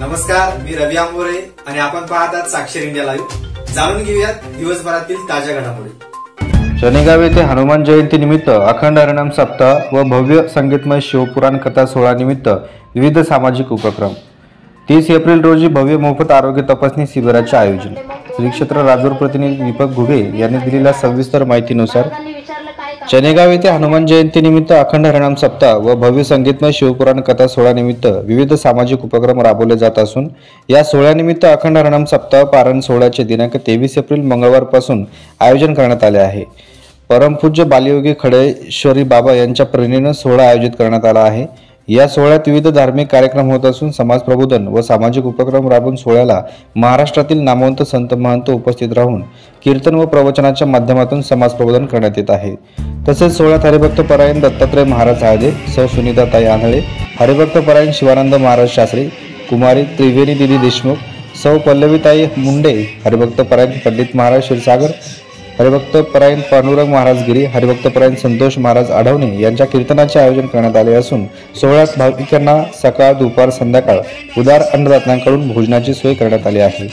नमस्कार, मी रवी आंबोरे आणि आपण पाहतात साक्षर इंडिया लाईव्ह। जाणून घेऊयात दिवसभरातील ताज्या घडामोडी। शनेगाव येथे हनुमान जयंती निमित्त अखंड हरिनाम सप्ताह व भव्य संगीतमय शिवपुराण कथा सोहळा निमित्त विविध सामाजिक उपक्रम। 30 एप्रिल रोजी भव्य मोफत आरोग्य तपासणी शिबिराचे आयोजन। श्री क्षेत्र राजूर प्रतिनिधी दीपक घुगे यांनी दिलेल्या सविस्तर माहितीनुसार शनेगाव येथे हनुमान जयंती निमित्त अखंड हरिनाम सप्ताह व भव्य संगीतमय शिवपुराण कथा सोहळा निमित्त विविध सामाजिक उपक्रम राबवले जात असून या सोहळ्यानिमित्त अखंड हरिनाम सप्ताह पारण सोहळ्याचे दिनांक 23 एप्रिल मंगळवारपासून आयोजन करण्यात आले आहे। परमपूज्य बालयोगी खडेश्वरी बाबा यांच्या प्रेरणेने सोहळा आयोजित करण्यात आला आहे। या सोहळ्यात विविध धार्मिक कार्यक्रम होत असून समाज प्रबोधन व सामाजिक उपक्रम राबवून सोहळ्याला महाराष्ट्रातील नामवंत संत महंत उपस्थित राहून कीर्तन व प्रवचनाच्या माध्यमातून समाज प्रबोधन करण्यात येत आहे। तसेच सोहळ्यात हरिभक्त परायण दत्तात्रय महाराज आळदे, सौ सुनीताताई आंधळे, हरिभक्त परायण शिवानंद महाराज शास्त्री, कुमारी त्रिवेणी दिदी देशमुख, सौ पल्लवीताई मुंडे, हरिभक्त परायण पंडित महाराज क्षीरसागर, हरिभक्त परायण पांडुरंग महाराज गिरी, हरिभक्त परायण संतोष महाराज आढवणे यांच्या कीर्तनाचे आयोजन करण्यात आले असून सोहळ्यात भाविकांना सकाळ दुपार संध्याकाळ उदार अन्नदात्यांकडून भोजनाची सोय करण्यात आली आहे।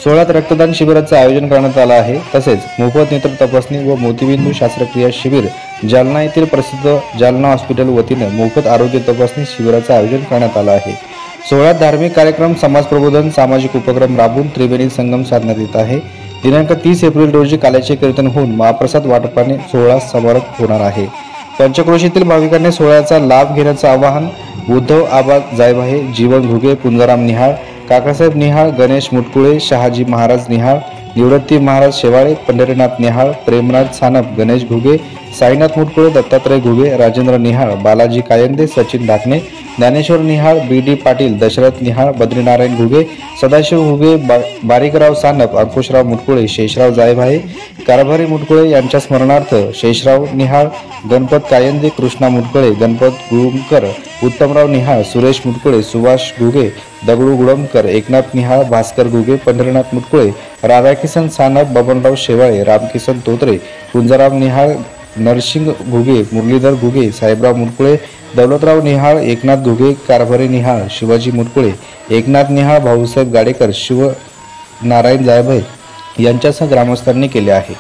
सोहळ्यात रक्तदान शिबिराचे आयोजन करण्यात आले आहे। तसेच मोफत नेत्र तपासणी व मोतीबिंदू शस्त्रक्रिया शिबिर जालना येथील प्रसिद्ध जालना हॉस्पिटल वतीने मोफत आरोग्य तपासणी शिबिराचे आयोजन करण्यात आले आहे। सोहळ्यात धार्मिक कार्यक्रम, समाज प्रबोधन, सामाजिक उपक्रम राबवून त्रिवेणी संगम साधण्यात येत आहे। दिनांक 30 एप्रिल रोजी काल्याचे कीर्तन होऊन महाप्रसाद वाटपाने सोहळा समारोप होणार आहे। पंचक्रोशीतील भाविकांनी सोहळ्याचा लाभ घेण्याचे आवाहन उद्धव आबा जायभाये, जीवन घुगे, पुंजाराम निहाळ, काकासाहेब निहाळ, गणेश मुटकुळे, शहाजी महाराज निहाळ, निवृत्ती महाराज शेवाळे, पंढरीनाथ निहाळ, प्रेमराज सानप, गणेश घुगे, साईनाथ मुटकुळे, दत्तात्रय घुगे, राजेंद्र निहाळ, बालाजी कायंदे, सचिन ढाकणे, ज्ञानेश्वर निहाळ, बी.डी. पाटील, दशरथ निहाळ, बद्रीनारायण घुगे, सदाशिव घुगे, बारीकराव सानप, अंकुशराव मुटकुळे, शेषराव जायभाये, कारभारी मुटकुळे यांच्या स्मरणार्थ शेषराव निहाळ, गणपत कायंदे, कृष्णा मुटकुळे, गणपत गुळुमकर, उत्तमराव निहाळ, सुरेश मुटकुळे, सुभाष घुगे, दगडू गुळमकर, एकनाथ निहाळ, भास्कर घुगे, पंढरीनाथ मुटकुळे, राधाकिसन सानप, बबनराव शेवाळे, रामकिसन तोत्रे, पुंजाराम निहाळ, नरसिंग घुगे, मुरलीधर घुगे, साहेबराव मुटकुळे, दौलतराव निहाळ, एकनाथ घुगे, कारभारी निहाळ, शिवाजी मुटकुळे, एकनाथ निहाळ, भाऊसाहेब गाडेकर, शिव नारायण जायभाये यांच्यासह ग्रामस्थांनी केले आहे।